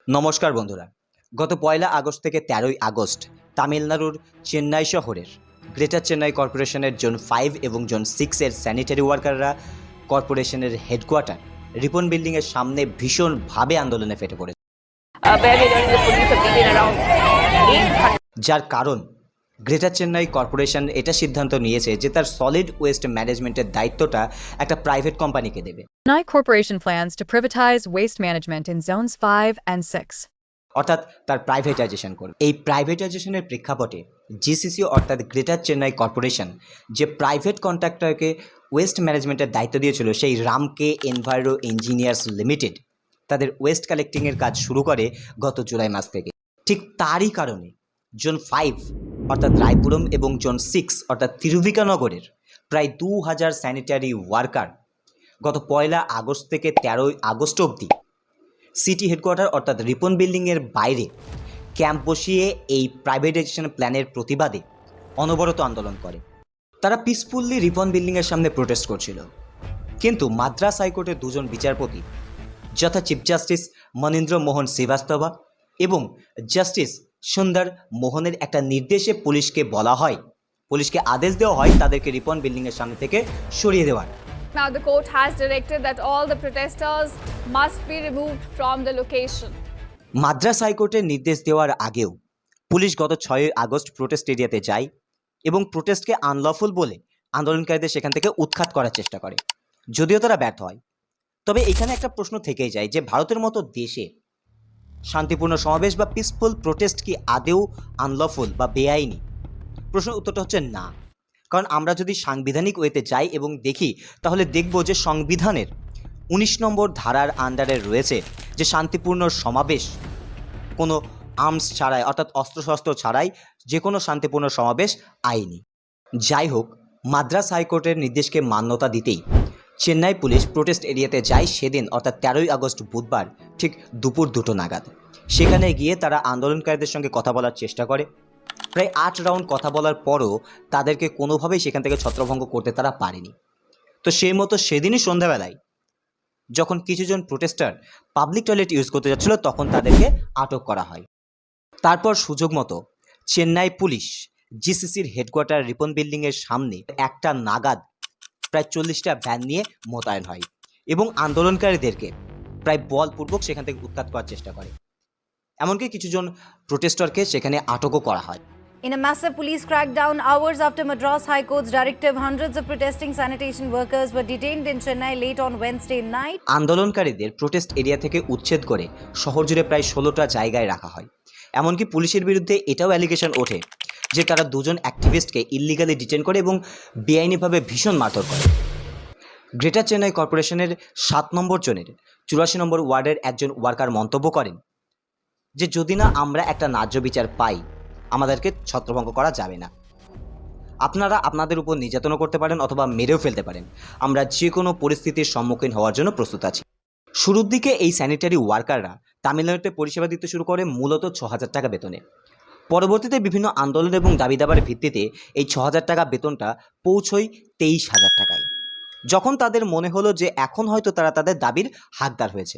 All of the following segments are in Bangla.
নমস্কার বন্ধুরা। গত ১লা আগস্ট থেকে ১৩ই আগস্ট তামিলনাড়ুর চেন্নাই শহরের গ্রেটার চেন্নাই কর্পোরেশনের জোন 5 এবং জোন 6 এর স্যানিটারি ওয়ার্কাররা কর্পোরেশনের হেডকোয়ার্টার রিপন বিল্ডিংয়ের সামনে ভীষণভাবে আন্দোলনে ফেটে পড়েছে। Where we learned the police have taken around 800. যার কারণ গ্রেটার চেন্নাই কর্পোরেশন এটা সিদ্ধান্ত নিয়েছে যে তার সলিড ওয়েস্ট ম্যানেজমেন্টের দায়িত্বটা একটা প্রাইভেট কোম্পানিকে দেবে। Chennai Corporation plans to privatize waste management in zones 5 and 6. অর্থাৎ তার প্রাইভেটাইজেশন করবে। এই প্রাইভেটাইজেশনের প্রেক্ষাপটে জিসিসি অর্থাৎ গ্রেটার চেন্নাই কর্পোরেশন যে প্রাইভেট কন্ট্রাক্টরকে ওয়েস্ট ম্যানেজমেন্টের দায়িত্ব দিয়েছিল সেই রামকে এনভায়রো ইঞ্জিনিয়ার্স লিমিটেড তাদের ওয়েস্ট কালেক্টিংয়ের কাজ শুরু করে গত জুলাই মাস থেকে। ঠিক তারই কারণে জোন 5 অর্থাৎ রায়পুরম এবং জোন 6 অর্থাৎ তিরুভিকানগরের প্রায় ২,০০০ স্যানিটারি ওয়ার্কার গত ১লা আগস্ট থেকে ১৩ই আগস্ট অবধি সিটি হেডকোয়ার্টার অর্থাৎ রিপন বিল্ডিংয়ের বাইরে ক্যাম্প বসিয়ে এই প্রাইভেটাইজেশন প্ল্যানের প্রতিবাদে অনবরত আন্দোলন করে। তারা পিসফুল্লি রিপন বিল্ডিংয়ের সামনে প্রোটেস্ট করছিল, কিন্তু মাদ্রাস হাইকোর্টের দুজন বিচারপতি যথা চিফ জাস্টিস মনীন্দ্র মোহন শ্রীবাস্তবা এবং জাস্টিস সুন্দর মোহনের একটা নির্দেশে পুলিশকে আদেশ দেওয়া হয় তাদেরকে রিপন বিল্ডিংয়ের সামনে থেকে সরিয়ে দেওয়ার। Now the court has directed that all the protesters must be removed from the location. Madras হাইকোর্টের নির্দেশ দেওয়ার আগেও পুলিশ গত 6ই আগস্ট প্রোটেস্ট এরিয়াতে যায় এবং প্রোটেস্টকে আনলফুল বলে আন্দোলনকারীদের সেখান থেকে উৎখাত করার চেষ্টা করে, যদিও তারা ব্যর্থ হয়। তবে এখানে একটা প্রশ্ন থেকেই যায় যে ভারতের মতো দেশে শান্তিপূর্ণ সমাবেশ বা পিসফুল প্রোটেস্ট কি আদেও আনলফুল বা বেআইনি? প্রশ্নের উত্তরটা হচ্ছে না। কারণ আমরা যদি সাংবিধানিক ওয়েতে যাই এবং দেখি তাহলে দেখব যে সংবিধানের ১৯ নম্বর ধারার আন্ডারে রয়েছে যে শান্তিপূর্ণ সমাবেশ কোনো আর্মস ছাড়াই অর্থাৎ অস্ত্রশস্ত্র ছাড়াই যে কোনো শান্তিপূর্ণ সমাবেশ আইনি। যাই হোক, মাদ্রাস হাইকোর্টের নির্দেশকে মান্যতা দিতেই চেন্নাই পুলিশ প্রোটেস্ট এরিয়াতে যায় সেদিন অর্থাৎ ১৩ই আগস্ট বুধবার ঠিক দুপুর ২টো নাগাদ। সেখানে গিয়ে তারা আন্দোলনকারীদের সঙ্গে কথা বলার চেষ্টা করে। প্রায় ৮ রাউন্ড কথা বলার পরও তাদেরকে কোনোভাবেই সেখান থেকে ছত্রভঙ্গ করতে তারা পারেনি। তো সেই মতো সেদিনই সন্ধ্যাবেলায় যখন কিছুজন প্রোটেস্টার পাবলিক টয়লেট ইউজ করতে যাচ্ছিল তখন তাদেরকে আটক করা হয়। তারপর সুযোগ মতো চেন্নাই পুলিশ জিসিসির হেডকোয়ার্টার রিপন বিল্ডিংয়ের সামনে একটা নাগাদ প্রায় ৪০টা ভ্যান নিয়ে মোতায়েন হয় এবং আন্দোলনকারীদেরকে প্রায় বলপূর্বক সেখান থেকে উৎখাত করার চেষ্টা করে। এমনকি কিছুজন প্রোটেস্টরকে সেখানে আটকও করা হয়। In a massive police crackdown hours after Madras High Court's directive, hundreds of protesting sanitation workers were detained in Chennai late on Wednesday night. আন্দোলনকারীদের প্রোটেস্ট এরিয়া থেকে উচ্ছেদ করে শহর জুড়ে প্রায় ১৬টা জায়গায় রাখা হয়। এমনকি পুলিশের বিরুদ্ধে এটাও অ্যালিগেশন ওঠে যে তারা দুজন অ্যাক্টিভিস্টকে ইল্লিগালি ডিটেন করে এবং বেআইনিভাবে ভীষণ মারধর করে। গ্রেটার চেন্নাই কর্পোরেশনের ৭ নম্বর জোনের ৮৪ নম্বর ওয়ার্ডের একজন ওয়ার্কার মন্তব্য করেন যে যদি না আমরা একটা ন্যায্য বিচার পাই আমাদেরকে ছত্রভঙ্গ করা যাবে না। আপনারা আপনাদের উপর নির্যাতনও করতে পারেন অথবা মেরেও ফেলতে পারেন, আমরা যে কোনো পরিস্থিতির সম্মুখীন হওয়ার জন্য প্রস্তুত আছি। শুরুর দিকে এই স্যানিটারি ওয়ার্কাররা তামিলনাড়ুতে পরিষেবা দিতে শুরু করে মূলত ৬,০০০ টাকা বেতনে। পরবর্তীতে বিভিন্ন আন্দোলন এবং দাবি দাবার ভিত্তিতে এই ৬,০০০ টাকা বেতনটা পৌঁছয় ২৩,০০০ টাকায়। যখন তাদের মনে হলো যে এখন হয়তো তারা তাদের দাবির হাকদার হয়েছে,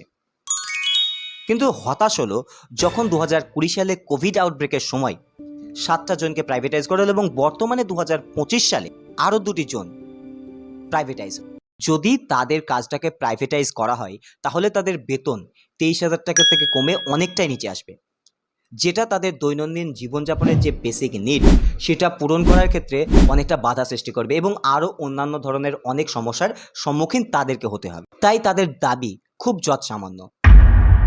কিন্তু হতাশ হলো যখন ২০২০ সালে কোভিড আউটব্রেকের সময় ৭টা জোনকে প্রাইভেটাইজ করা হলো এবং বর্তমানে ২০২৫ সালে আরও ২টি জোন প্রাইভেটাইজ। যদি তাদের কাজটাকে প্রাইভেটাইজ করা হয় তাহলে তাদের বেতন ২৩,০০০ টাকা থেকে কমে অনেকটাই নিচে আসবে, যেটা তাদের দৈনন্দিন জীবনযাপনের যে বেসিক নিড সেটা পূরণ করার ক্ষেত্রে অনেকটা বাধা সৃষ্টি করবে এবং আরও অন্যান্য ধরনের অনেক সমস্যার সম্মুখীন তাদেরকে হতে হবে। তাই তাদের দাবি খুব যৎসামান্য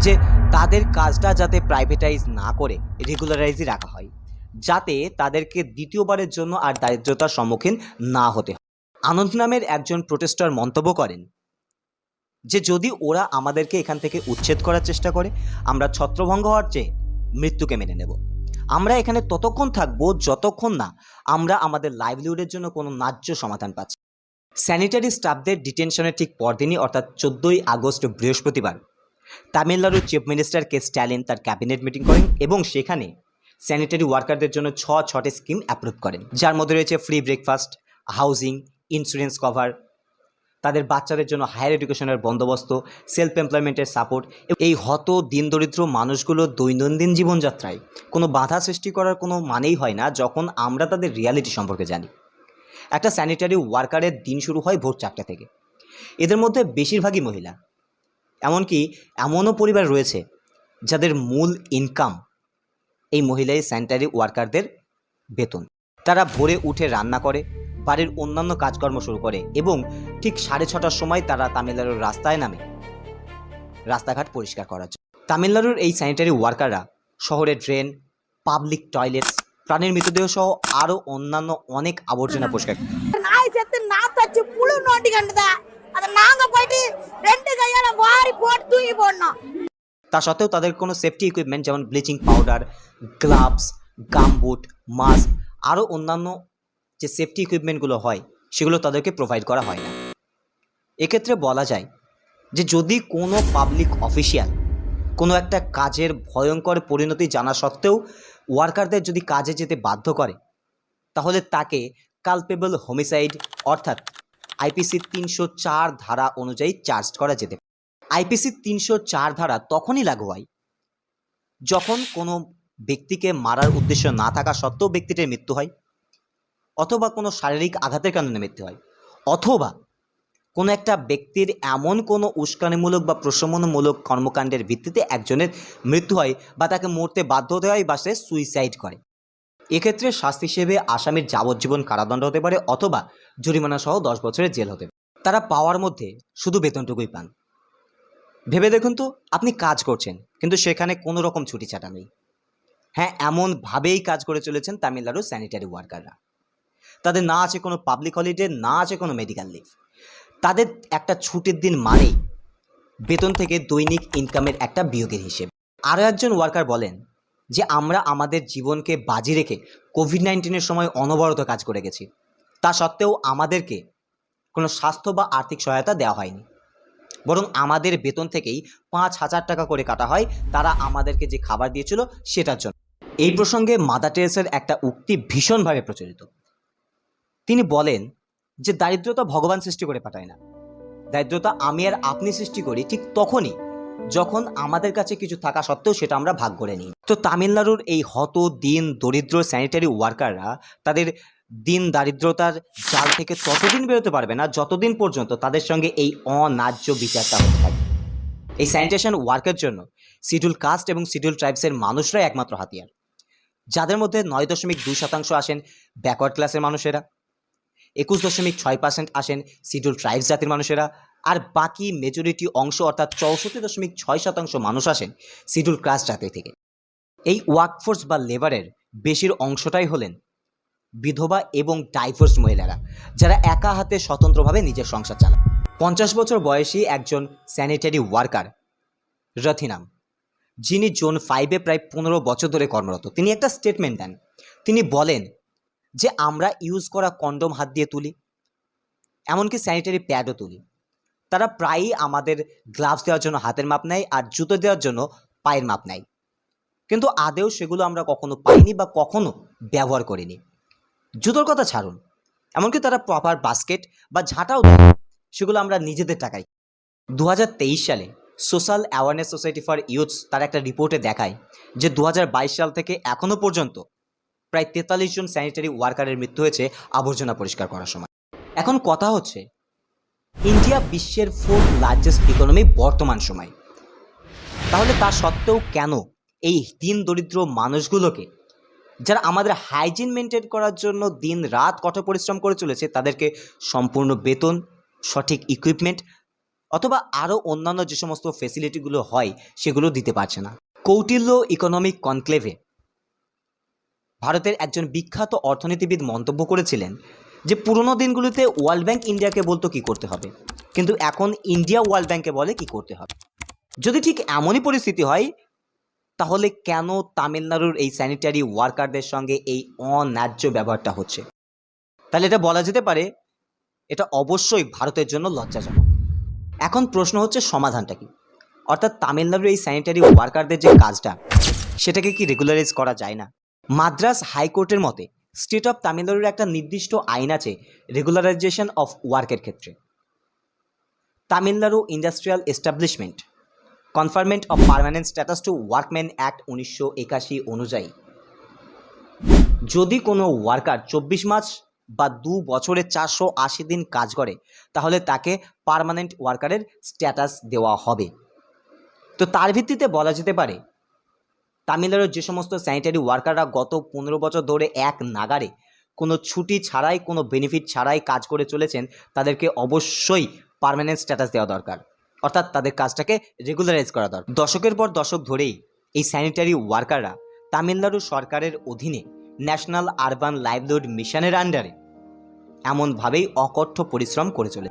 যে তাদের কাজটা যাতে প্রাইভেটাইজ না করে রেগুলারাইজই রাখা হয়, যাতে তাদেরকে দ্বিতীয়বারের জন্য আর দারিদ্রতার সম্মুখীন না হতে হয়। আনন্দ নামের একজন প্রোটেস্টার মন্তব্য করেন যে যদি ওরা আমাদেরকে এখান থেকে উচ্ছেদ করার চেষ্টা করে আমরা ছত্রভঙ্গ হওয়ার চেয়ে মৃত্যুকে মেনে নেব। আমরা এখানে ততক্ষণ থাকবো যতক্ষণ না আমরা আমাদের লাইভলিহুডের জন্য কোনো ন্যায্য সমাধান পাচ্ছি। স্যানিটারি স্টাফদের ডিটেনশনের ঠিক পরদিনই অর্থাৎ ১৪ই আগস্ট বৃহস্পতিবার তামিলনাড়ুর চিফ মিনিস্টার কে স্ট্যালিন তার ক্যাবিনেট মিটিং করেন এবং সেখানে স্যানিটারি ওয়ার্কারদের জন্য ৬টি স্কিম অ্যাপ্রুভ করেন, যার মধ্যে রয়েছে free breakfast, housing, insurance cover, তাদের বাচ্চাদের জন্য হায়ার এডুকেশনের বন্দোবস্ত, সেলফ এমপ্লয়মেন্টের সাপোর্ট, এই হত দিন দরিদ্র মানুষগুলোর দৈনন্দিন জীবনযাত্রায় কোনো বাধা সৃষ্টি করার কোনো মানেই হয় না যখন আমরা তাদের রিয়ালিটি সম্পর্কে জানি। একটা স্যানিটারি ওয়ার্কারের দিন শুরু হয় ভোর 4টা থেকে। এদের মধ্যে বেশিরভাগই মহিলা। এমনকি এমনও পরিবার রয়েছে যাদের মূল ইনকাম এই মহিলাই স্যানিটারি ওয়ার্কারদের বেতন। তারা ভোরে উঠে রান্না করে, বাড়ির অন্যান্য কাজকর্ম শুরু করে এবং ঠিক 6:30টার সময় তারা তামিলনাড়ুর রাস্তায় নামে রাস্তাঘাট পরিষ্কার করার জন্য। তামিলনাড়ুর এই স্যানিটারি ওয়ার্কাররা শহরের ড্রেন, পাবলিক টয়লেটস, প্রাণীর মৃতদেহ সহ আরও অন্যান্য অনেক আবর্জনা পরিষ্কার। நாய் செத்து நாத்தாச்சு புழு நோண்டி கண்டுதா அதை நாங்க போயிட்டு 2 கையால வாரி போட்டு தூக்கி போடணும்। তা সত্ত্বেও তাদের কোনো সেফটি ইকুইপমেন্ট যেমন bleaching powder, gloves, gumboot, mask আরও অন্যান্য যে সেফটি ইকুইপমেন্টগুলো হয় সেগুলো তাদেরকে প্রোভাইড করা হয় না। এক্ষেত্রে বলা যায় যে যদি কোনো পাবলিক অফিসিয়াল কোনো একটা কাজের ভয়ঙ্কর পরিণতি জানা সত্ত্বেও ওয়ার্কারদের যদি কাজে যেতে বাধ্য করে, তাহলে তাকে কালপেবল হোমিসাইড অর্থাৎ আইপিসি 304 ধারা অনুযায়ী চার্জ করা যেতে পারে। আইপিসি 304 ধারা তখনই লাগু হয় যখন কোনো ব্যক্তিকে মারার উদ্দেশ্য না থাকা সত্ত্বেও ব্যক্তিটির মৃত্যু হয়, অথবা কোনো শারীরিক আঘাতের কারণে মৃত্যু হয়, অথবা কোনো একটা ব্যক্তির এমন কোনো উস্কানিমূলক বা প্রশমনমূলক কর্মকাণ্ডের ভিত্তিতে একজনের মৃত্যু হয় বা তাকে মরতে বাধ্য হতে হয় বা সে সুইসাইড করে। এক্ষেত্রে শাস্তি হিসেবে আসামির যাবজ্জীবন কারাদণ্ড হতে পারে অথবা জরিমানা সহ 10 বছরের জেল হতে পারে। তারা পাওয়ার মধ্যে শুধু বেতনটুকুই পান। ভেবে দেখুন তো, আপনি কাজ করছেন কিন্তু সেখানে কোনো রকম ছুটি ছাটা নেই। হ্যাঁ, এমনভাবেই কাজ করে চলেছেন তামিলনাড়ুর স্যানিটারি ওয়ার্কাররা। তাদের না আছে কোনো পাবলিক হলিডে, না আছে কোনো মেডিকেল লিভ। তাদের একটা ছুটির দিন মানেই বেতন থেকে দৈনিক ইনকামের একটা বিয়োগের হিসেব। আরও একজন ওয়ার্কার বলেন যে আমরা আমাদের জীবনকে বাজি রেখে কোভিড-19-এর সময় অনবরত কাজ করে গেছি, তা সত্ত্বেও আমাদেরকে কোনো স্বাস্থ্য বা আর্থিক সহায়তা দেওয়া হয়নি, বরং আমাদের বেতন থেকেই 5,000 টাকা করে কাটা হয় তারা আমাদেরকে যে খাবার দিয়েছিল সেটার জন্য। এই প্রসঙ্গে মাদার টেরেসার একটা উক্তি ভীষণভাবে প্রচলিত। তিনি বলেন যে দারিদ্রতা ভগবান সৃষ্টি করে পাঠায় না, দারিদ্রতা আমি আর আপনি সৃষ্টি করি ঠিক তখনই যখন আমাদের কাছে কিছু থাকা সত্ত্বেও সেটা আমরা ভাগ করে নিই। তো তামিলনাড়ুর এই হত দিন দরিদ্র স্যানিটারি ওয়ার্কাররা তাদের দিন দারিদ্রতার জাল থেকে ততদিন বেরোতে পারবে না যতদিন পর্যন্ত তাদের সঙ্গে এই অন্যায্য বিচারটা হতে থাকে। এই স্যানিটেশন ওয়ার্কের জন্য শিডিউল কাস্ট এবং শিডিউল ট্রাইবসের মানুষরাই একমাত্র হাতিয়ার, যাদের মধ্যে 9.2% আসেন ব্যাকওয়ার্ড ক্লাসের মানুষেরা, 21.6% আসেন শিডিউল ট্রাইবস জাতির মানুষেরা, আর বাকি মেজরিটি অংশ অর্থাৎ 64.6% মানুষ আসেন শিডিউল কাস্ট জাতি থেকে। এই ওয়ার্কফোর্স বা লেবারের বেশির অংশটাই হলেন বিধবা এবং ডাইভোর্স মহিলারা, যারা একা হাতে স্বতন্ত্রভাবে নিজের সংসার চালান। 50 বছর বয়সী একজন স্যানিটারি ওয়ার্কার রথিনাম, যিনি জোন 5-এ প্রায় 15 বছর ধরে কর্মরত, তিনি একটা স্টেটমেন্ট দেন। তিনি বলেন যে আমরা ইউজ করা কন্ডোম হাত দিয়ে তুলি, এমনকি স্যানিটারি প্যাডও তুলি। তারা প্রায়ই আমাদের গ্লাভস দেওয়ার জন্য হাতের মাপ নেয় আর জুতো দেওয়ার জন্য পায়ের মাপ নেয়, কিন্তু আদেও সেগুলো আমরা কখনো পাইনি বা কখনো ব্যবহার করিনি। জুতোর কথা ছাড়ুন, এমনকি তারা প্রপার বাস্কেট বা ঝাঁটাও দেয়, সেগুলো আমরা নিজেদের টাকায়। 2023 সালে social awareness society for youths তার একটা রিপোর্টে দেখায় যে 2022 সাল থেকে এখনও পর্যন্ত প্রায় 43 জন স্যানিটারি ওয়ার্কারের মৃত্যু হয়েছে আবর্জনা পরিষ্কার করার সময়। এখন কথা হচ্ছে, ইন্ডিয়া বিশ্বের 4th লার্জেস্ট ইকোনমি বর্তমান সময়, তাহলে তা সত্ত্বেও কেন এই দিন দরিদ্র মানুষগুলোকে, যারা আমাদের হাইজিন মেনটেন করার জন্য দিন রাত কঠোর পরিশ্রম করে চলেছে, তাদেরকে সম্পূর্ণ বেতন, সঠিক ইকুইপমেন্ট অথবা আরও অন্যান্য যে সমস্ত ফেসিলিটিগুলো হয় সেগুলো দিতে পারছে না? কৌটিল্য ইকোনমিক কনক্লেভে ভারতের একজন বিখ্যাত অর্থনীতিবিদ মন্তব্য করেছিলেন যে পুরনো দিনগুলিতে ওয়ার্ল্ড ব্যাংক ইন্ডিয়াকে বলতো কী করতে হবে, কিন্তু এখন ইন্ডিয়া ওয়ার্ল্ড ব্যাংকে বলে কী করতে হবে। যদি ঠিক এমনই পরিস্থিতি হয়, তাহলে কেন তামিলনাড়ুর এই স্যানিটারি ওয়ার্কারদের সঙ্গে এই অন্যায্য ব্যবহারটা হচ্ছে? তাহলে এটা বলা যেতে পারে এটা অবশ্যই ভারতের জন্য লজ্জাজনক। এখন প্রশ্ন হচ্ছে সমাধানটা কি? অর্থাৎ তামিলনাড়ুর এই স্যানিটারি ওয়ার্কারদের যে কাজটা, সেটাকে কি রেগুলারাইজ করা যায় না? মাদ্রাস হাইকোর্টের মতে স্টেট অফ তামিলনাড়ুর একটা নির্দিষ্ট আইন আছে রেগুলারাইজেশন অফ ওয়ার্কের ক্ষেত্রে। Tamil Nadu industrial establishment conferment of permanent status to workman act 1981 অনুযায়ী যদি কোনো ওয়ার্কার 24 মাস বা 2 বছরে 480 দিন কাজ করে তাহলে তাকে পার্মানেন্ট ওয়ার্কারের স্ট্যাটাস দেওয়া হবে। তো তার ভিত্তিতে বলা যেতে পারে তামিলনাড়ুর যে সমস্ত স্যানিটারি ওয়ার্কাররা গত 15 বছর ধরে এক নাগারে কোনো ছুটি ছাড়াই কোনো বেনিফিট ছাড়াই কাজ করে চলেছেন তাদেরকে অবশ্যই পার্মানেন্ট স্ট্যাটাস দেওয়া দরকার, অর্থাৎ তাদের কাজটাকে রেগুলারাইজ করা দরকার। দশকের পর দশক ধরেই এই স্যানিটারি ওয়ার্কাররা তামিলনাড়ু সরকারের অধীনে ন্যাশনাল আরবান লাইভলিহুড মিশনের আন্ডারে এমনভাবেই অকঠ্য পরিশ্রম করে চলে।